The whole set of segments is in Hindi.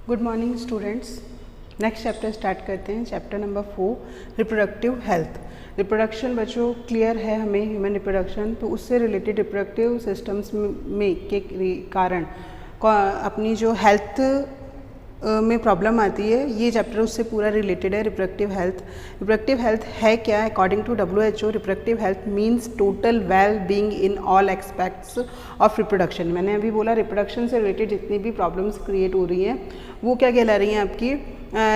Good morning students. Next chapter start करते हैं। Chapter number 4 reproductive health. Reproduction बच्चों क्लियर है हमें, ह्यूमन रिप्रोडक्शन, तो उससे रिलेटेड रिप्रोडक्टिव सिस्टम्स में के कारण अपनी जो हेल्थ में प्रॉब्लम आती है, ये चैप्टर उससे पूरा रिलेटेड है। रिप्रोडक्टिव हेल्थ, रिप्रोडक्टिव हेल्थ है क्या? According to WHO reproductive health means total well being in all aspects of reproduction. मैंने अभी बोला रिप्रोडक्शन से रिलेटेड जितनी भी प्रॉब्लम्स क्रिएट हो रही हैं वो क्या कहला रही हैं, आपकी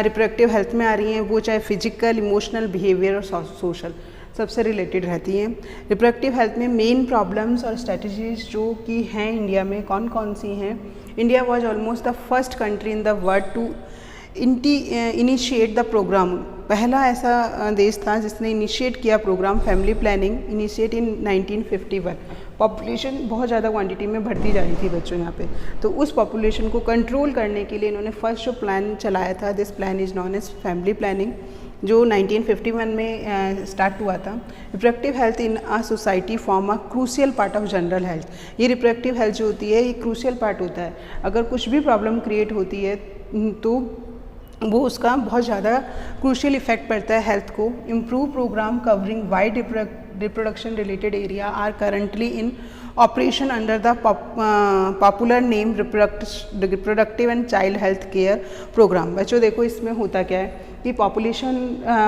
रिप्रोडक्टिव हेल्थ में आ रही हैं। वो चाहे फिजिकल, इमोशनल, बिहेवियर और सोशल सबसे रिलेटेड रहती हैं। रिप्रोडक्टिव हेल्थ में मेन प्रॉब्लम्स और स्ट्रेटजीज जो कि हैं इंडिया में कौन कौन सी हैं? India was almost the first country in the world to initiate the programme. पहला ऐसा देश था जिसने इनिशिएट किया programme family planning, initiate in 1951। Population बहुत ज़्यादा क्वांटिटी में बढ़ती जा रही थी बच्चों यहाँ पे, तो उस पॉपुलेशन को कंट्रोल करने के लिए इन्होंने फर्स्ट जो प्लान चलाया था, this plan is known as family planning, जो 1951 में स्टार्ट हुआ था। Reproductive health in a society form a crucial part of general health. ये रिप्रोडक्टिव हेल्थ जो होती है ये क्रूशियल पार्ट होता है। अगर कुछ भी प्रॉब्लम क्रिएट होती है तो वो उसका बहुत ज़्यादा क्रूशियल इफेक्ट पड़ता है हेल्थ को। Improve programme covering wide reproduction related area are currently in operation under the popular name reproductive and child health care programme. बच्चों देखो इसमें होता क्या है कि पॉपुलेशन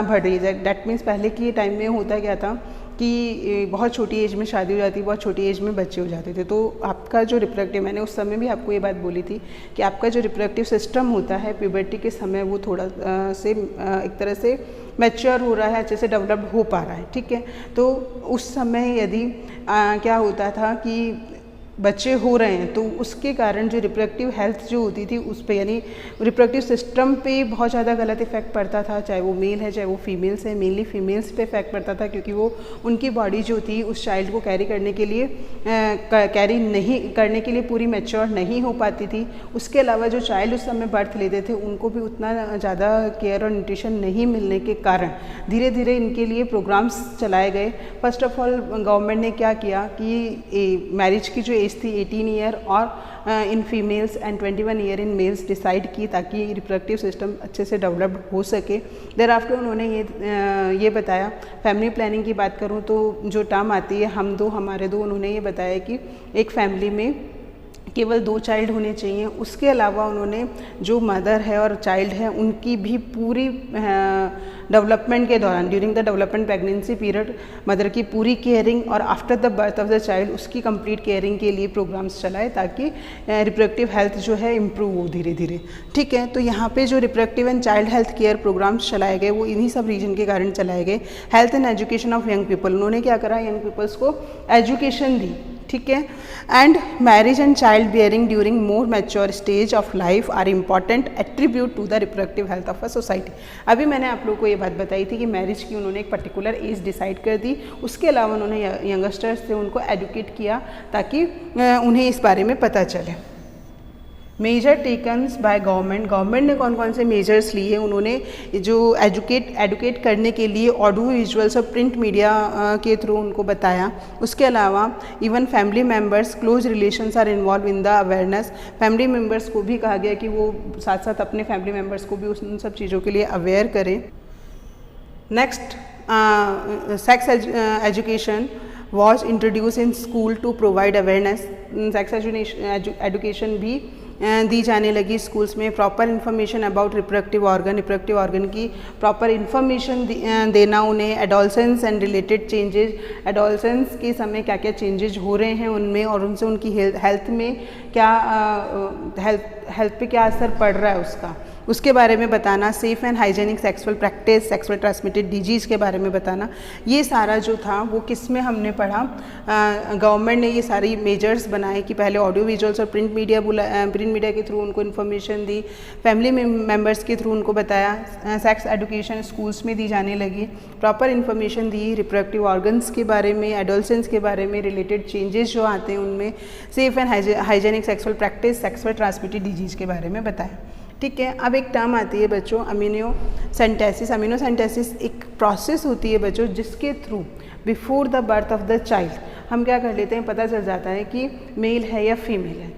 बढ़ रही है। डैट मीन्स पहले के टाइम में होता क्या था कि बहुत छोटी एज में शादी हो जाती, बहुत छोटी एज में बच्चे हो जाते थे। तो आपका जो रिप्रोडक्टिव, मैंने उस समय भी आपको ये बात बोली थी कि आपका जो रिप्रोडक्टिव सिस्टम होता है प्यूबर्टी के समय वो थोड़ा से एक तरह से मैच्योर हो रहा है, अच्छे से डेवलप हो पा रहा है, ठीक है। तो उस समय यदि क्या होता था कि बच्चे हो रहे हैं तो उसके कारण जो रिप्रोडक्टिव हेल्थ जो होती थी उस पे, यानी रिप्रोडक्टिव सिस्टम पे बहुत ज़्यादा गलत इफेक्ट पड़ता था, चाहे वो मेल है चाहे वो फीमेल्स है। मेनली फीमेल्स पे इफेक्ट पड़ता था क्योंकि वो उनकी बॉडी जो थी उस चाइल्ड को कैरी करने के लिए पूरी मैच्योर नहीं हो पाती थी। उसके अलावा जो चाइल्ड उस समय बर्थ लेते थे उनको भी उतना ज़्यादा केयर और न्यूट्रिशन नहीं मिलने के कारण धीरे धीरे इनके लिए प्रोग्राम्स चलाए गए। फर्स्ट ऑफ ऑल गवर्नमेंट ने क्या किया कि मैरिज की जो एज थी 18 ईयर और in females and 21 year in males decide की, ताकि रिप्रोडक्टिव सिस्टम अच्छे से डेवलप्ड हो सके। देयर आफ्टर उन्होंने ये बताया, फैमिली प्लानिंग की बात करूँ तो जो टर्म आती है हम दो हमारे दो, उन्होंने ये बताया कि एक फैमिली में केवल 2 चाइल्ड होने चाहिए। उसके अलावा उन्होंने जो मदर है और चाइल्ड है उनकी भी पूरी डेवलपमेंट के दौरान, during the development pregnancy period, mother की पूरी केयरिंग और after the birth of the child उसकी कंप्लीट केयरिंग के लिए प्रोग्राम्स चलाए ताकि रिप्रोडक्टिव हेल्थ जो है इम्प्रूव हो धीरे धीरे, ठीक है। तो यहाँ पे जो reproductive and child health care programmes चलाए गए वो इन्हीं सब रीजन के कारण चलाए गए। Health and education of young people, उन्होंने क्या करा, यंग पीपल्स को एजुकेशन दी, ठीक है। And marriage and child bearing during more mature stage of life are important attribute to the reproductive health of a society. अभी मैंने आप लोग को ये बात बताई थी कि मैरिज की उन्होंने एक पर्टिकुलर एज डिसाइड कर दी, उसके अलावा उन्होंने यंगस्टर्स थे उनको एडुकेट किया ताकि उन्हें इस बारे में पता चले। मेजर टेकन्स बाय गवर्नमेंट ने कौन कौन से मेजर्स लिए? उन्होंने जो एडुकेट करने के लिए ऑडियो विजुअल्स और प्रिंट मीडिया के थ्रू उनको बताया। उसके अलावा even family members, close relations are involve in the awareness. Family members को भी कहा गया कि वो साथ साथ अपने फैमिली मेम्बर्स को भी उन सब चीज़ों के लिए अवेयर करें। Next, sex education was introduce in school to provide awareness. Sex education भी दी जाने लगी स्कूल्स में। Proper information about reproductive organ की प्रॉपर इन्फॉर्मेशन देना उन्हें। Adolescence and related changes, adolescence के समय क्या क्या चेंजेस हो रहे हैं उनमें और उनसे उनकी हेल्थ में क्या हेल्थ पे क्या असर पड़ रहा है उसके बारे में बताना। Safe and hygienic sexual practice, sexual transmitted disease के बारे में बताना। ये सारा जो था वो किस में हमने पढ़ा, गवर्नमेंट ने ये सारी मेजर्स बनाए कि पहले ऑडियो विजुअल्स और प्रिंट मीडिया के थ्रू उनको इन्फॉर्मेशन दी, फैमिली मेम्बर्स के थ्रू उनको बताया, सेक्स एजुकेशन स्कूल्स में दी जाने लगी, प्रॉपर इन्फॉर्मेशन दी रिप्रोडक्टिव ऑर्गन्स के बारे में, एडोलसेंस के बारे में, रिलेटेड चेंजेस जो आते हैं उनमें, safe and hygienic sexual practice, sexual transmitted disease के बारे में बताया, ठीक है। अब एक टर्म आती है बच्चों अमीनोसेंटेसिस। अमीनोसेंटेसिस एक प्रोसेस होती है बच्चों जिसके through before the birth of the child हम क्या कर लेते हैं, पता चल जाता है कि मेल है या फीमेल है,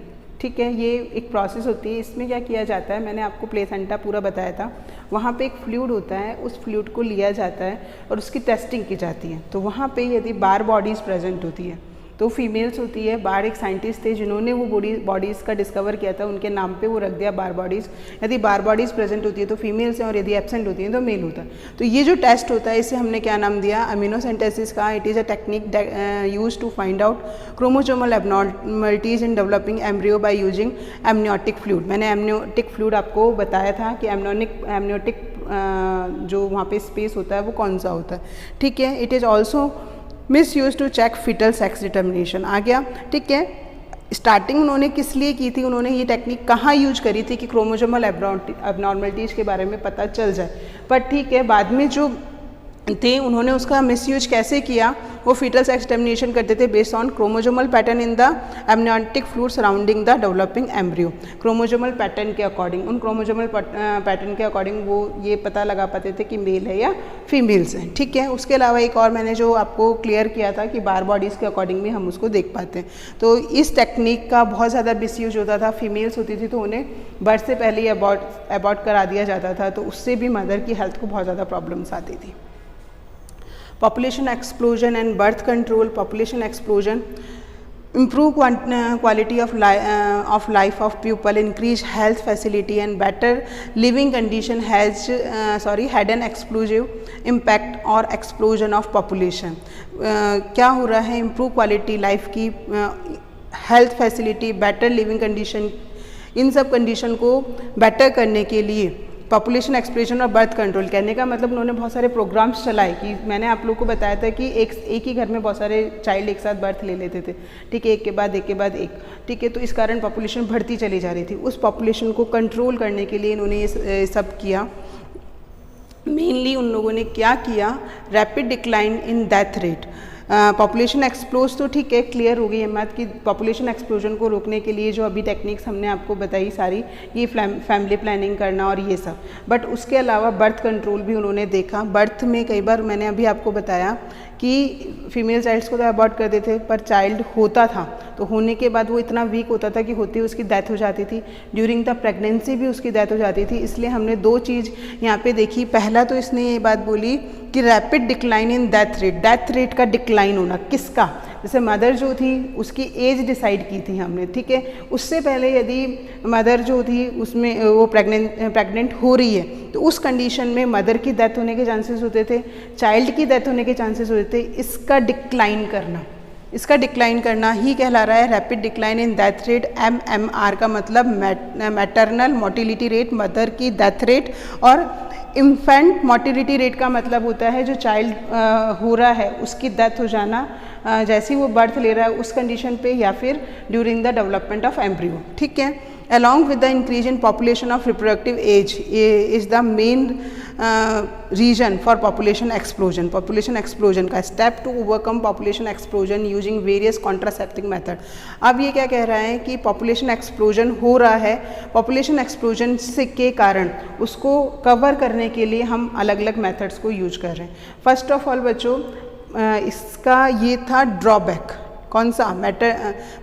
ठीक है, ये एक प्रोसेस होती है। इसमें क्या किया जाता है, मैंने आपको प्लेसेंटा पूरा बताया था, वहाँ पे एक फ्लूइड होता है, उस फ्लूइड को लिया जाता है और उसकी टेस्टिंग की जाती है। तो वहाँ पे यदि बार बॉडीज़ प्रेजेंट होती है तो फीमेल्स होती है, बाहर एक साइंटिस्ट थे जिन्होंने वो बॉडीज़ का डिस्कवर किया था, उनके नाम पे वो रख दिया बार बॉडीज़। यदि बार बॉडीज़ प्रेजेंट होती है तो फीमेल्स हैं और यदि एब्सेंट होती हैं तो मेल होता है। तो ये जो टेस्ट होता है इसे हमने क्या नाम दिया, अमीनोसिंथेसिस का। It is a technique use to find out chromosomal abnormalities in developing embryo by using amniotic fluid. मैंने एमनियोटिक फ्लूइड आपको बताया था कि एमनियोटिक जो वहाँ पे स्पेस होता है वो कौन सा होता है, ठीक है। It is also misuse to check foetal sex determination आ गया, ठीक है। स्टार्टिंग उन्होंने किस लिए की थी, उन्होंने ये टेक्निक कहाँ यूज करी थी कि क्रोमोसोमल एबनॉर्मलिटीज़ के बारे में पता चल जाए, पर ठीक है बाद में जो थे उन्होंने उसका मिसयूज कैसे किया, वो फीटल सेक्स डिटर्मिनेशन करते थे based on chromosomal pattern in the amniotic fluid surrounding the developing embryo. Chromosomal pattern के अकॉर्डिंग, उन क्रोमोसोमल पैटर्न के अकॉर्डिंग वो ये पता लगा पाते थे कि मेल है या फीमेल्स हैं, ठीक है। उसके अलावा एक और मैंने जो आपको क्लियर किया था कि बार बॉडीज़ के अकॉर्डिंग भी हम उसको देख पाते हैं। तो इस टेक्निक का बहुत ज़्यादा मिसयूज होता था। फीमेल्स होती थी तो उन्हें बर्थ से पहले ही अबॉर्ट करा दिया जाता था, तो उससे भी मदर की हेल्थ को बहुत ज़्यादा प्रॉब्लम्स आती थी। Population explosion and birth control. Population explosion improve quality of life of people, increase health facility and better living condition had an explosive impact or explosion of population. क्या हो रहा है, improve quality life की, health facility, better living condition, इन सब कंडीशन को बेटर करने के लिए पॉपुलेशन एक्सप्लोजन और बर्थ कंट्रोल कहने का मतलब उन्होंने बहुत सारे प्रोग्राम्स चलाए कि मैंने आप लोग को बताया था कि एक ही घर में बहुत सारे चाइल्ड एक साथ बर्थ ले लेते थे, ठीक है, एक के बाद एक, ठीक है। तो इस कारण पॉपुलेशन बढ़ती चली जा रही थी। उस पॉपुलेशन को कंट्रोल करने के लिए इन्होंने ये सब किया। मेनली उन लोगों ने क्या किया, rapid decline in death rate. Population explode तो ठीक है, क्लियर हो गई है बात कि पॉपुलेशन एक्सप्लोजन को रोकने के लिए जो अभी टेक्निक्स हमने आपको बताई सारी, ये फैमिली प्लानिंग करना और ये सब, बट उसके अलावा बर्थ कंट्रोल भी उन्होंने देखा। बर्थ में कई बार मैंने अभी आपको बताया कि फीमेल चाइल्ड्स को तो अबॉर्ट कर देते, पर चाइल्ड होता था तो होने के बाद वो इतना वीक होता था कि होती उसकी डेथ हो जाती थी, ड्यूरिंग द प्रेगनेंसी भी उसकी डेथ हो जाती थी। इसलिए हमने दो चीज़ यहाँ पे देखी। पहला तो इसने ये बात बोली कि rapid decline in death rate का डिक्लाइन होना, किसका, जैसे मदर जो थी उसकी एज डिसाइड की थी हमने, ठीक है। उससे पहले यदि मदर जो थी उसमें वो प्रेग्नेंट हो रही है तो उस कंडीशन में मदर की डेथ होने के चांसेस होते थे, चाइल्ड की डेथ होने के चांसेस होते थे। इसका डिक्लाइन करना ही कहला रहा है rapid decline in death rate. MMR का मतलब मैटरनल मोटिलिटी रेट, मदर की डेथ रेट, और इन्फेंट मोटिलिटी रेट का मतलब होता है जो चाइल्ड हो रहा है उसकी डेथ हो जाना जैसे ही वो बर्थ ले रहा है उस कंडीशन पे, या फिर during the development of embryo, ठीक है। Along with the increase in population of reproductive age is the main reason for population explosion. Population explosion का step to overcome population explosion using various contraceptive method. अब ये क्या कह रहा है कि population explosion हो रहा है, population explosion से के कारण उसको कवर करने के लिए हम अलग अलग methods को यूज कर रहे हैं। फर्स्ट ऑफ ऑल बच्चों इसका ये था ड्रॉबैक, कौन सा,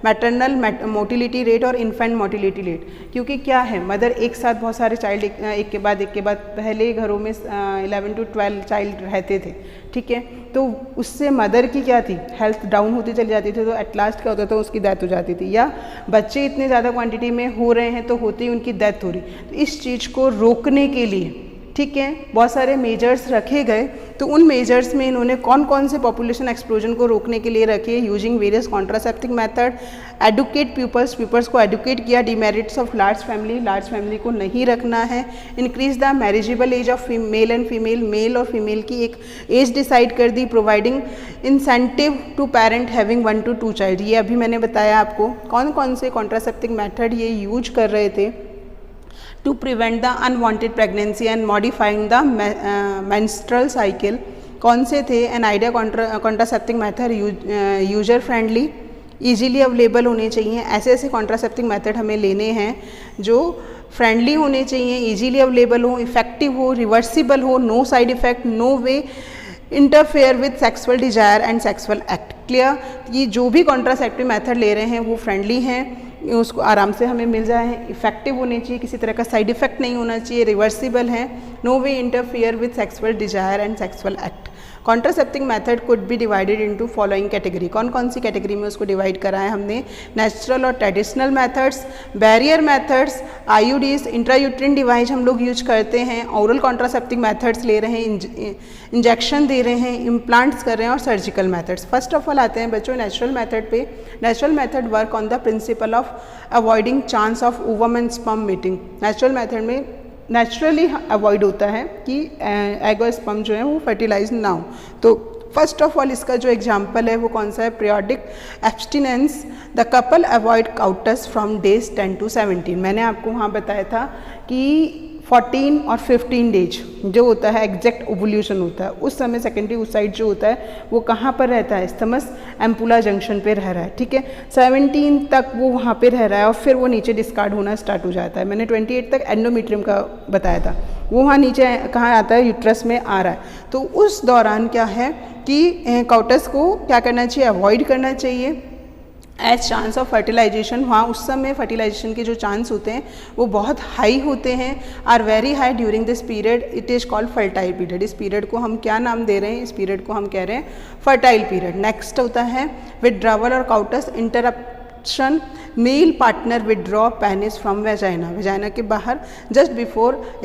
मैटरनल मोटिलिटी रेट और इन्फेंट मोटिलिटी रेट। क्योंकि क्या है, मदर एक साथ बहुत सारे चाइल्ड एक के बाद पहले घरों में 11 to 12 चाइल्ड रहते थे, ठीक है। तो उससे मदर की क्या थी, हेल्थ डाउन होती चली जाती थी, तो एट लास्ट क्या होता था, उसकी डेथ हो जाती थी। या बच्चे इतने ज़्यादा क्वांटिटी में हो रहे हैं तो होती ही उनकी डेथ हो रही। तो इस चीज़ को रोकने के लिए, ठीक है, बहुत सारे मेजर्स रखे गए। तो उन मेजर्स में इन्होंने कौन कौन से पॉपुलेशन एक्सप्लोजन को रोकने के लिए रखे, using various contraceptive method, educate peoples को एडुकेट किया, डिमेरिट्स ऑफ लार्ज फैमिली को नहीं रखना है, increase the marriageable age of male and female, male और फीमेल की एक एज डिसाइड कर दी, providing incentive to parent having 1 to 2 child. ये अभी मैंने बताया आपको कौन कौन से कॉन्ट्रासेप्टिव मेथड ये यूज कर रहे थे to prevent the unwanted pregnancy and modifying the menstrual cycle। कौन से थे, an ideal contraceptive method user friendly, easily available होने चाहिए। ऐसे कॉन्ट्रासेप्टिव मेथड हमें लेने हैं जो फ्रेंडली होने चाहिए, इजीली अवेलेबल हो, इफेक्टिव हो, रिवर्सिबल हो, no side effect, no way interfere with sexual desire and sexual act. Clear, ये जो भी कॉन्ट्रासेप्टिव मेथड ले रहे हैं वो फ्रेंडली हैं, उसको आराम से हमें मिल जाए, इफेक्टिव होने चाहिए, किसी तरह का साइड इफेक्ट नहीं होना चाहिए, रिवर्सिबल है, no way interfere with sexual desire and sexual act. Contraceptive method could be divided into following category. कौन कौन सी कैटेगरी में उसको डिवाइड करा है हमने? नेचुरल और traditional methods, barrier methods, IUDs, intrauterine device हम लोग यूज करते हैं, ओरल कॉन्ट्रासेप्टिव मेथड्स ले रहे हैं, इंजेक्शन दे रहे हैं, इम्प्लांट्स कर रहे हैं, और surgical methods. First of all आते हैं बच्चों नेचुरल मेथड पे। Natural method work on the principle of avoiding chance of ovum and sperm meeting. Natural method में नेचुरली अवॉइड होता है कि एग और स्पर्म जो है वो फर्टिलाइज ना हो। तो फर्स्ट ऑफ ऑल इसका जो एग्जाम्पल है वो कौन सा है? Periodic abstinence, the couple avoid coitus from days 10 to 17। मैंने आपको वहाँ बताया था कि 14 और 15 डेज जो होता है एग्जैक्ट ओवुलेशन होता है, उस समय सेकेंडरी oocyte जो होता है वो कहाँ पर रहता है? स्थमस एम्पुला जंक्शन पे रह रहा है, ठीक है। 17 तक वो वहाँ पे रह रहा है और फिर वो नीचे डिस्कार्ड होना स्टार्ट हो जाता है। मैंने 28 तक एंडोमेट्रियम का बताया था, वो वहाँ नीचे कहाँ आता है? यूट्रस में आ रहा है। तो उस दौरान क्या है कि काउटस को क्या करना चाहिए? अवॉइड करना चाहिए। एज चांस ऑफ फर्टिलाइजेशन, वहाँ उस समय फर्टिलाइजेशन के जो चांस होते हैं वो बहुत हाई होते हैं, are very high during this period, it is called fertile period. इस पीरियड को हम क्या नाम दे रहे हैं? इस पीरियड को हम कह रहे हैं फर्टाइल पीरियड। नेक्स्ट होता है विथड्रॉवल और coitus interruption, male partner withdraw penis from vagina, vagina के बाहर just before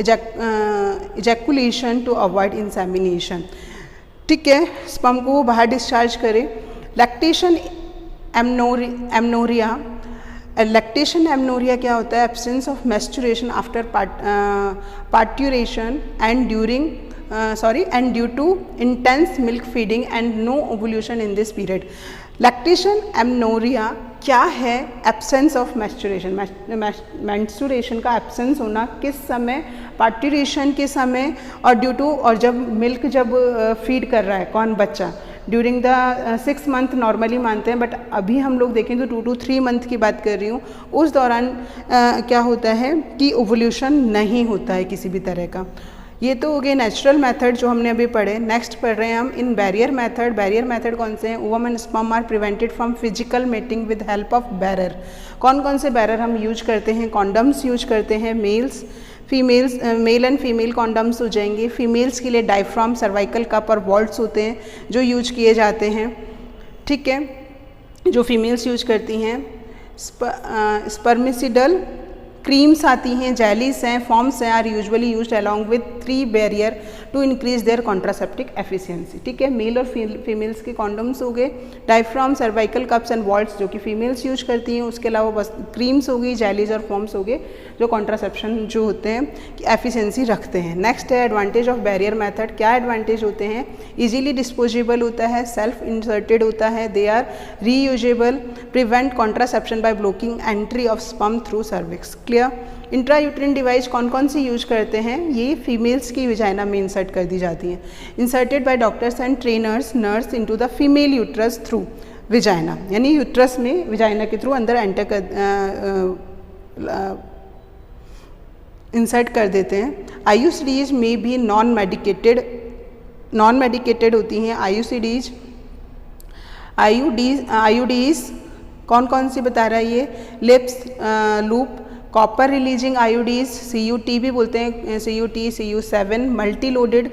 ejaculation to avoid insemination, ठीक है, स्पर्म को वो बाहर डिस्चार्ज करे। लैक्टेशन एमनोरिया, लैक्टेशन एमनोरिया क्या होता है? Absence of menstruation after parturition and during and due to intense milk feeding and no ovulation in this period. Lactation amenorrhoea क्या है? एब्सेंस ऑफ मैस्चुरेशन, मैंस्टुरेशन का एब्सेंस होना किस समय? पार्ट्यूरेशन के समय, और ड्यू टू, और जब मिल्क जब फीड कर रहा है कौन? बच्चा, ड्यूरिंग द 6 मंथ नॉर्मली मानते हैं, बट अभी हम लोग देखें तो 2 to 3 मंथ की बात कर रही हूँ। उस दौरान क्या होता है कि ओवुलेशन नहीं होता है किसी भी तरह का। ये तो हो गए नेचुरल मेथड जो हमने अभी पढ़े। नेक्स्ट पढ़ रहे हैं हम इन बैरियर मेथड। बैरियर मेथड कौन से हैं? Ovum and sperm are prevented from physical mating with help of barrier. कौन कौन से बैरर हम यूज करते हैं? कॉन्डम्स यूज करते हैं, females mail and female condoms हो जाएंगे। फीमेल्स के लिए डायफ्राम, सर्वाइकल कप और वॉल्ट्स होते हैं जो यूज किए जाते हैं, ठीक है, जो फीमेल्स यूज करती हैं। स्पर्मिसिडल क्रीम्स आती हैं, जेलीस हैं, फॉर्म्स हैं, are usually used along with 3 barrier to increase their contraceptive efficiency, ठीक है। मेल और फीमेल्स के कॉन्डम्स हो गए, diaphragm, cervical caps and vaults जो कि फीमेल्स यूज करती हैं, उसके अलावा बस क्रीम्स हो गई, जेलीज और फॉर्म्स हो गए जो कॉन्ट्रासेप्शन जो होते हैं कि एफिशिएंसी रखते हैं। नेक्स्ट है एडवांटेज ऑफ बैरियर मेथड। क्या एडवांटेज होते हैं? इजीली डिस्पोजेबल होता है, सेल्फ इंसर्टेड होता है, they are reusable, prevent contraception by blocking entry of sperm through cervix. Intrauterine device कौन कौन सी यूज करते हैं? ये फीमेल्स की विजाइना में इंसर्ट कर दी जाती हैं, inserted by doctors and trainers nurse into the female uterus through vagina, यानी यूट्रस में विजाइना के थ्रू अंदर एंटर कर इंसर्ट कर देते हैं। आईयूसीडीज में भी नॉन मेडिकेटेड होती हैं। आईयूडीज कौन कौन सी बता रहा है ये? Lips loop, copper releasing IUDs, CUT भी बोलते हैं, CUT, CU7, मल्टी लोडेड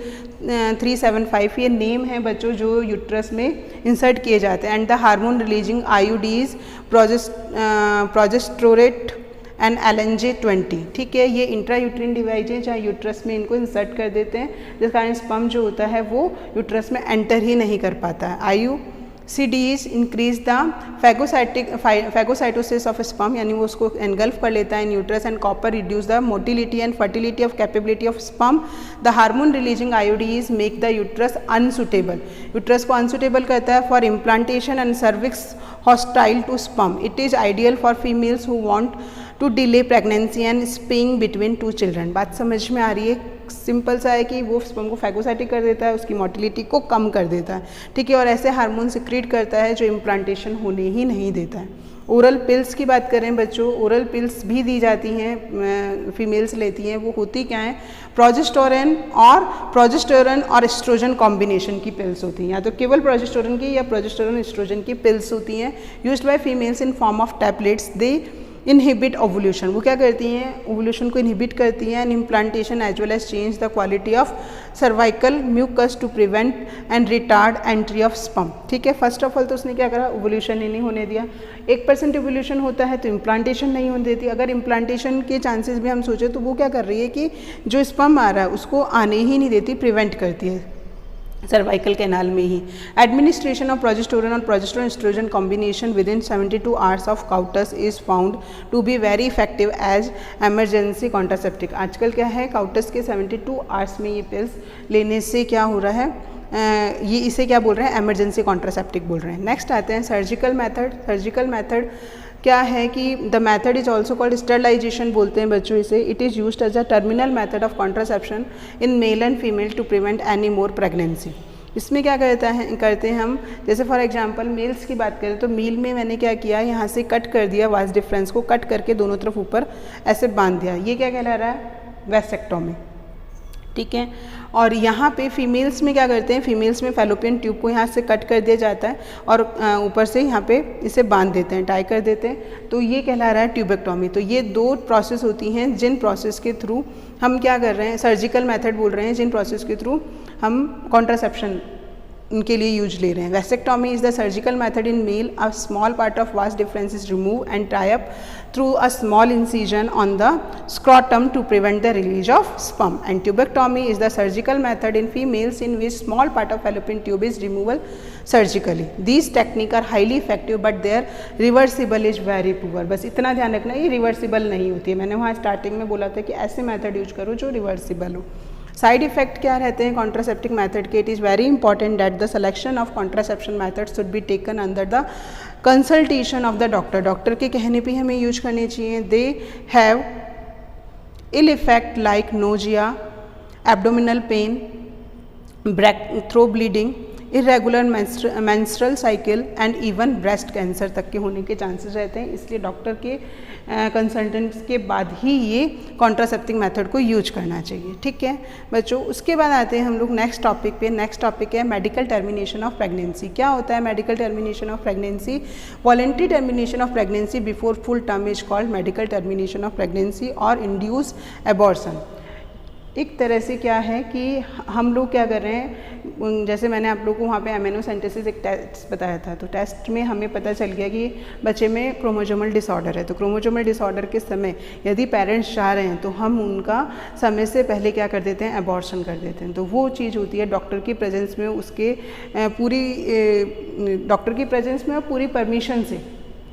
375, ये नेम है बच्चों जो यूट्रस में इंसर्ट किए जाते हैं। And the hormone releasing IUDs, progesterone and LNJ20, ठीक है। ये इंट्रायूट्रिन डिवाइस है जहाँ यूट्रस में इनको इंसर्ट कर देते हैं, जिस कारण स्पर्म जो होता है वो यूट्रस में एंटर ही नहीं कर पाता है। IUCDs increase the phagocytosis of sperm, यानी वो उसको एनगल्फ कर लेता है in uterus, and copper reduce the motility and fertility of capability of sperm. The hormone releasing IUDs make the uterus unsuitable, uterus को अनसुटेबल करता है for implantation and cervix hostile to sperm. It is ideal for females who want to delay pregnancy and spacing between 2 children. बात समझ में आ रही है? सिंपल सा है कि वो स्पर्म को फैगोसाइटिक कर देता है, उसकी मोटिलिटी को कम कर देता है, ठीक है, और ऐसे हार्मोन सिक्रीट करता है जो इम्प्लांटेशन होने ही नहीं देता है। ओरल पिल्स की बात करें बच्चों, ओरल पिल्स भी दी जाती हैं, फीमेल्स लेती हैं। वो होती क्या है? प्रोजेस्टेरोन और एस्ट्रोजन कॉम्बिनेशन की पिल्स होती हैं, या तो केवल प्रोजेस्टेरोन की या प्रोजेस्टेरोन एस्ट्रोजन की पिल्स होती हैं, used by females in form of tablets. They inhibit ovulation, वो क्या करती हैं, ओवुलेशन को इनहिबिट करती हैं, and implantation as well as change the quality of cervical mucus to prevent and retard entry of sperm. ठीक है, फर्स्ट ऑफ ऑल तो उसने क्या करा, ओवुलेशन ही नहीं होने दिया। 1% ओवुलेशन होता है तो इम्प्लांटेशन नहीं होने देती। अगर इम्प्लांटेशन के चांसेस भी हम सोचें तो वो क्या कर रही है कि जो स्पर्म आ रहा है उसको आने ही नहीं देती, प्रिवेंट करती है सर्वाइकल कैनाल में ही। एडमिनिस्ट्रेशन ऑफ प्रोजेस्टेरोन और progesterone oestrogen combination within 72 hours of coitus is found to be very effective as emergency contraceptive. आजकल क्या है, काउटस के 72 आवर्स में ये पिल्स लेने से क्या हो रहा है, ये इसे क्या बोल रहे हैं, एमरजेंसी कॉन्ट्रासेप्टिक बोल रहे हैं। नेक्स्ट आते हैं सर्जिकल मेथड। सर्जिकल मेथड क्या है कि the method is also called sterilisation बोलते हैं बच्चों इसे। It is used as a terminal method of contraception in male and female to prevent any more pregnancy. इसमें क्या करते हैं हम, जैसे फॉर एग्जांपल मेल्स की बात करें तो मेल में मैंने क्या किया, यहाँ से कट कर दिया, वास डिफरेंस को कट करके दोनों तरफ ऊपर ऐसे बांध दिया, ये क्या कहला रहा है, वैसेक्टोमी। ठीक है, और यहाँ पे फीमेल्स में क्या करते हैं, फीमेल्स में फैलोपियन ट्यूब को यहाँ से कट कर दिया जाता है और ऊपर से यहाँ पे इसे बांध देते हैं, टाई कर देते हैं, तो ये कहला रहा है ट्यूबेक्टोमी। तो ये 2 प्रोसेस होती हैं जिन प्रोसेस के थ्रू हम क्या कर रहे हैं, सर्जिकल मेथड बोल रहे हैं, जिन प्रोसेस के थ्रू हम कॉन्ट्रासेप्शन उनके लिए यूज ले रहे हैं। Vasectomy is the surgical method in male, a small part of vas deferens is remove and tie up through a small incision on the scrotum to prevent the release of sperm, and tubectomy is the surgical method in females in which small part of fallopian tube is removal surgically. These technique are highly effective but their reversible is very poor. बस इतना ध्यान रखना, ये रिवर्सिबल नहीं होती है। मैंने वहाँ स्टार्टिंग में बोला था कि ऐसे मेथड यूज करो जो रिवर्सिबल हो। साइड इफेक्ट क्या रहते हैं कॉन्ट्रासेप्टिक मेथड के? It is very important that the selection of contraception method should be taken under the consultation of the doctor. Doctor के कहने पे हमें यूज करने चाहिए। They have ill effect like nausea, abdominal pain, through bleeding, irregular menstrual cycle and even breast cancer तक के होने के चांसेस रहते हैं। इसलिए डॉक्टर के कंसल्टेंट्स के बाद ही ये कॉन्ट्रासेप्टिव मेथड को यूज करना चाहिए। ठीक है बच्चों, उसके बाद आते हैं हम लोग नेक्स्ट टॉपिक पे। नेक्स्ट टॉपिक है मेडिकल टर्मिनेशन ऑफ प्रेगनेंसी। क्या होता है medical termination of pregnancy? Voluntary termination of pregnancy before full term is called medical termination of pregnancy और इंड्यूस एबॉर्शन। एक तरह से क्या है कि हम लोग क्या कर रहे हैं, जैसे मैंने आप लोग को वहाँ पे एमिनोसेंटेसिस एक टेस्ट बताया था, तो टेस्ट में हमें पता चल गया कि बच्चे में क्रोमोसोमल डिसऑर्डर है। तो क्रोमोसोमल डिसऑर्डर के समय यदि पेरेंट्स चाह रहे हैं तो हम उनका समय से पहले क्या कर देते हैं, एबॉर्शन कर देते हैं। तो वो चीज़ होती है डॉक्टर की प्रेजेंस में, उसके डॉक्टर की प्रेजेंस में और पूरी परमिशन से।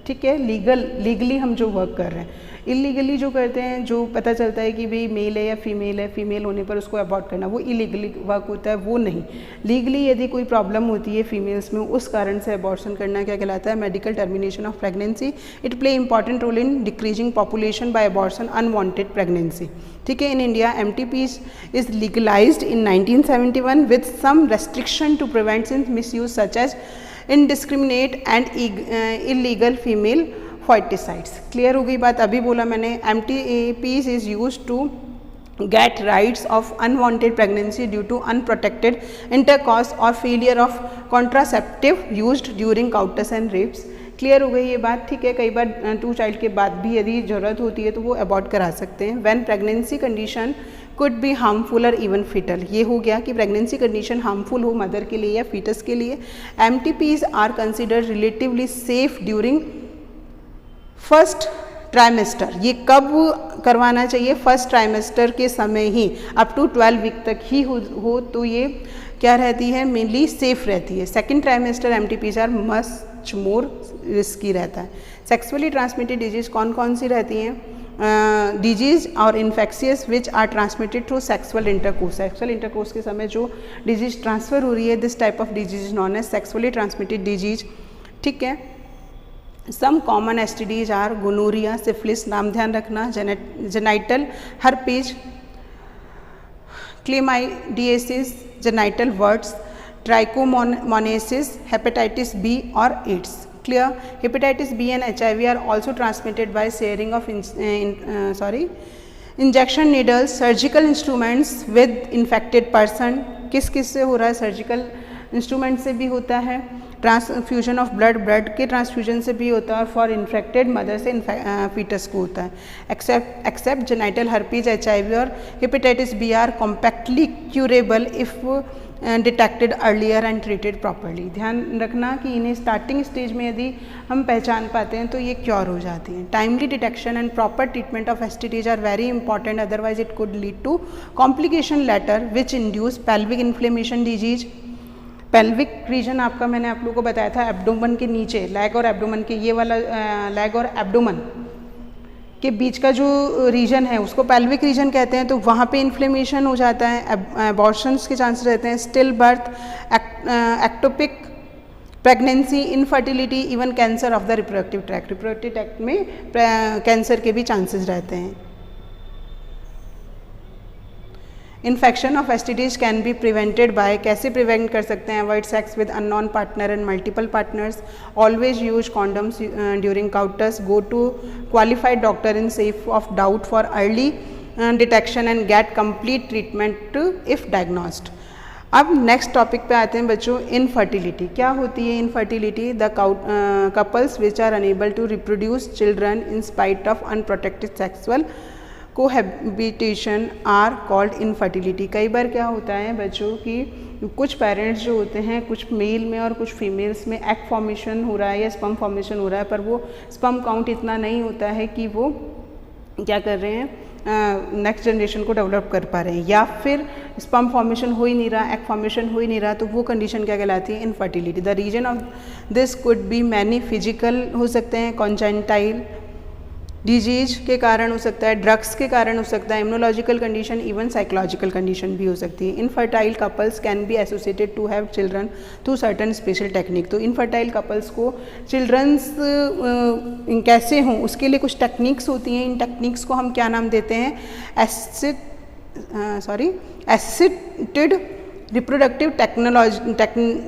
ठीक है, लीगली हम जो वर्क कर रहे हैं। इलीगली जो करते हैं, जो पता चलता है कि भाई मेल है या फीमेल है, फीमेल होने पर उसको अबॉर्ट करना, वो इलीगली वर्क होता है, वो नहीं। लीगली यदि कोई प्रॉब्लम होती है फीमेल्स में, उस कारण से अबॉर्शन करना क्या कहलाता है, medical termination of pregnancy. It play important role in decreasing population by abortion unwanted pregnancy. ठीक है, in India MTP is legalised in 1971 with some restriction to prevent misuse such as indiscriminate and illegal female foeticides. Clear हो गई बात? अभी बोला मैंने MTP is use to get rights of unwanted pregnancy due to unprotected intercourse or failure of contraceptive used during coitus and rapes। Clear हो गई ये बात? ठीक है, कई बार 2 चाइल्ड के बाद भी यदि ज़रूरत होती है तो वो अबॉर्ट करा सकते हैं। When pregnancy condition could be harmful और इवन फिटल। ये हो गया कि प्रेगनेंसी कंडीशन हार्मफुल हो मदर के लिए या फीटस के लिए। MTPs are considered relatively safe during first trimester. ये कब करवाना चाहिए? फर्स्ट ट्राइमेस्टर के समय ही, अप टू 12 वीक तक ही हो तो ये क्या रहती है, मेनली सेफ रहती है। Second trimester MTPs are much more risky रहता है। सेक्सुअली ट्रांसमिटेड डिजीज कौन कौन सी रहती हैं? डिजीज और infectious which are transmitted through sexual intercourse. Sexual intercourse के समय जो डिजीज ट्रांसफर हो रही है, this type of disease known as sexually transmitted disease. ठीक है, some common STDs are gonorrhoea, syphilis, नाम ध्यान रखना, genital herpes, chlamydiasis, genital warts, trichomoniasis, hepatitis B और AIDS. Clear? Hepatitis B and HIV are also transmitted by sharing of injection needles, surgical instruments with infected person. किस किस से हो रहा है? सर्जिकल इंस्ट्रूमेंट से भी होता है, ट्रांसफ्यूजन ऑफ ब्लड के ट्रांसफ्यूजन से भी होता है, और फॉर इन्फेक्टेड मदर से फीटस को होता है। एक्सेप्ट जेनाइटल हर्पीज, HIV और hepatitis B are compactly curable if detected earlier and treated properly. ध्यान रखना कि इन्हें स्टार्टिंग स्टेज में यदि हम पहचान पाते हैं तो ये क्योर हो जाती हैं। Timely detection and proper treatment of STDs are very important, otherwise it could lead to complication later which induce pelvic inflammation disease. Pelvic region आपका मैंने आप लोगों को बताया था एब्डोमन के नीचे, लैग और एब्डोमन के ये वाला लैग और एब्डोमन के बीच का जो रीजन है उसको पेल्विक रीजन कहते हैं। तो वहाँ पे इन्फ्लेमेशन हो जाता है, अबॉर्शंस के चांसेस रहते हैं, still birth, ectopic pregnancy, infertility, even cancer of the reproductive tract में कैंसर के भी चांसेस रहते हैं। Infection of STDs can be prevented by, कैसे प्रिवेंट कर सकते हैं? Avoid sex with unknown partner and multiple partners, always use condoms during coitus, go to qualified doctor in safe of doubt for early detection and get complete treatment if diagnosed. अब नेक्स्ट टॉपिक पे आते हैं बच्चों, इनफर्टिलिटी। क्या होती है infertility? The couples which are unable to reproduce children in spite of unprotected sexual cohabitation are called infertility. कई बार क्या होता है बच्चों कि कुछ पेरेंट्स जो होते हैं, कुछ मेल में और कुछ फीमेल्स में एग फॉर्मेशन हो रहा है या स्पर्म फॉर्मेशन हो रहा है, पर वो स्पर्म काउंट इतना नहीं होता है कि वो क्या कर रहे हैं, नेक्स्ट जनरेशन को डेवलप कर पा रहे हैं, या फिर स्पर्म फॉर्मेशन हो ही नहीं रहा, एग फॉर्मेशन हो ही नहीं रहा, तो वो कंडीशन क्या कहलाती है? Infertility. The reason of this could be many, physical हो सकते हैं, कॉन्जेंटाइल डिजीज के कारण हो सकता है, ड्रग्स के कारण हो सकता है, immunological condition, even psychological condition भी हो सकती है। Infertile couples can be associated to have children through certain special technique. तो इनफर्टाइल कपल्स को चिल्ड्रंस कैसे हों उसके लिए कुछ टेक्निक्स होती हैं। इन टेक्निक्स को हम क्या नाम देते हैं? Assisted reproductive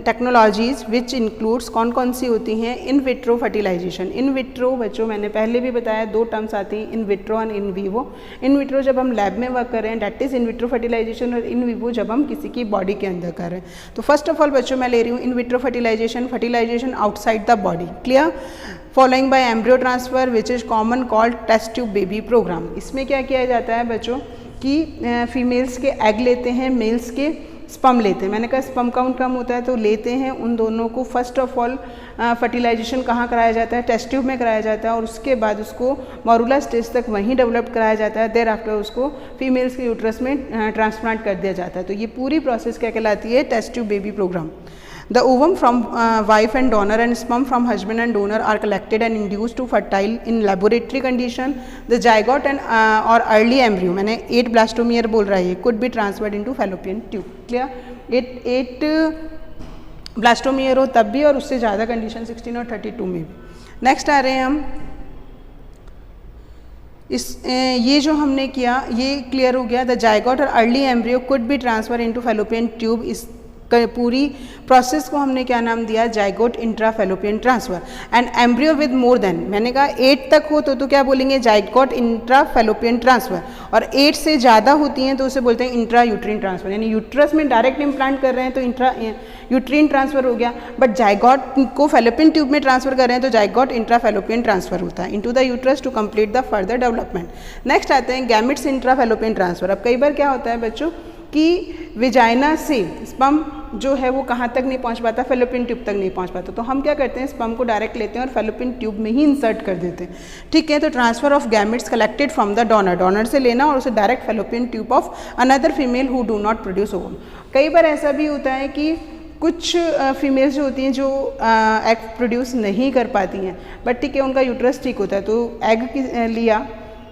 technologies which includes, कौन कौन सी होती हैं? In vitro fertilization. In vitro बच्चों मैंने पहले भी बताया, दो टर्म्स आती हैं, इन विट्रो और इन वीवो। इन विट्रो जब हम लैब में वर्क कर रहे हैं, that is in vitro fertilization, और इन वीवो जब हम किसी की बॉडी के अंदर कर रहे हैं। तो फर्स्ट ऑफ ऑल बच्चों मैं ले रही हूँ in vitro fertilization, fertilization outside the body, clear, following by embryo transfer which is common called test tube baby programme. इसमें क्या किया जाता है बच्चों कि फीमेल्स के एग लेते हैं, मेल्स के स्पर्म लेते हैं। मैंने कहा स्पर्म काउंट कम होता है तो लेते हैं, उन दोनों को फर्स्ट ऑफ ऑल फर्टिलाइजेशन कहाँ कराया जाता है? टेस्ट ट्यूब में कराया जाता है, और उसके बाद उसको मॉरुला स्टेज तक वहीं डेवलप कराया जाता है। देर आफ्टर उसको फीमेल्स के यूट्रस में ट्रांसप्लांट कर दिया जाता है। तो ये पूरी प्रोसेस क्या कहलाती है? Test tube baby programme. The ovum from wife and donor and sperm from husband and donor are collected and induced to fertile in laboratory condition. The zygote and or early embryo, मैंने 8 ब्लास्टोमियर बोल रहा है, could be transferred into fallopian tube. Clear? 8 blastomere हो तब भी, और उससे ज़्यादा कंडीशन 16 और 32 में भी। नेक्स्ट आ रहे हैं हम ये जो हमने किया ये क्लियर हो गया। द जाइगोट और early embryo could be transfer into fallopian tube. इस पूरी प्रोसेस को हमने क्या नाम दिया? Zygote intrafallopian transfer. And embryo with more than, मैंने कहा 8 तक हो तो क्या बोलेंगे? Zygote intrafallopian transfer. और 8 से ज़्यादा होती हैं तो उसे बोलते हैं इंट्रा यूट्रीन ट्रांसफर, यानी यूट्रस में डायरेक्ट इम्प्लांट कर रहे हैं तो इंट्रा यूट्रीन ट्रांसफर हो गया, बट जाइगोट को फेलोपियन ट्यूब में ट्रांसफर कर रहे हैं तो जाइगोट इंट्राफेलोपियन ट्रांसफर होता है into the uterus to complete the further development. Next आते हैं गैमेट्स इंट्राफेलोपियन ट्रांसफर। अब कई बार क्या होता है बच्चों कि विजाइना से स्पर्म जो है वो कहाँ तक नहीं पहुँच पाता? फेलोपियन ट्यूब तक नहीं पहुँच पाता। तो हम क्या करते हैं? स्पर्म को डायरेक्ट लेते हैं और फेलोपियन ट्यूब में ही इंसर्ट कर देते हैं, ठीक है। तो transfer of gametes collected from the donor, donor से लेना और उसे direct fallopian tube of another female who do not produce ovum. कई बार ऐसा भी होता है कि कुछ फीमेल्स जो होती हैं जो एग प्रोड्यूस नहीं कर पाती हैं, बट ठीक है उनका यूट्रस ठीक होता है, तो एग लिया,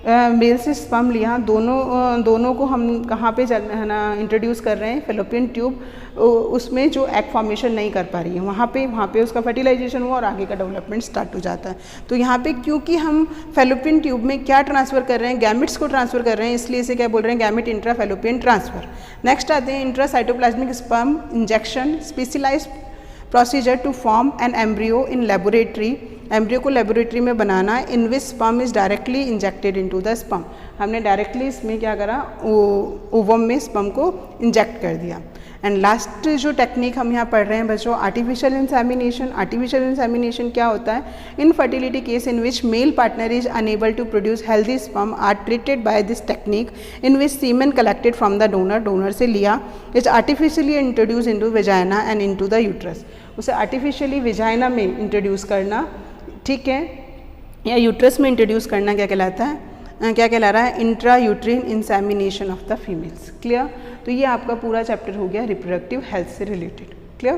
मेल से स्पर्म लिया, दोनों को हम कहाँ पे है ना इंट्रोड्यूस कर रहे हैं? फेलोपियन ट्यूब, उसमें जो एग फॉर्मेशन नहीं कर पा रही है वहाँ पे उसका फर्टिलाइजेशन हुआ और आगे का डेवलपमेंट स्टार्ट हो जाता है। तो यहाँ पे क्योंकि हम फेलोपियन ट्यूब में क्या ट्रांसफ़र कर रहे हैं? गैमेट्स को ट्रांसफ़र कर रहे हैं, इसलिए इसे क्या बोल रहे हैं? Gamete intra fallopian transfer. Next आते हैं intracytoplasmic sperm injection, specialised procedure to form an embryo in laboratory embryo को लेबोरेटरी में बनाना है in which sperm is directly injected into the sperm. हमने डायरेक्टली इसमें क्या करा, ओवम में स्पर्म को इंजेक्ट कर दिया। एंड लास्ट जो टेक्निक हम यहाँ पढ़ रहे हैं बच्चों, आर्टिफिशियल इंसेमिनेशन। आर्टिफिशियल इंसेमिनेशन क्या होता है? Infertility case in which male partner is unable to produce healthy sperm are treated by this technique in which semen collected from the donor, donor से लिया, is artificially introduce into vagina and into the uterus. उसे आर्टिफिशियली वेजाइना में इंट्रोड्यूस करना, ठीक है, या यूट्रस में इंट्रोड्यूस करना क्या कहलाता है, क्या कहला रहा है? Intra uterine insemination of the females. Clear? तो ये आपका पूरा चैप्टर हो गया रिप्रोडक्टिव हेल्थ से रिलेटेड। क्लियर?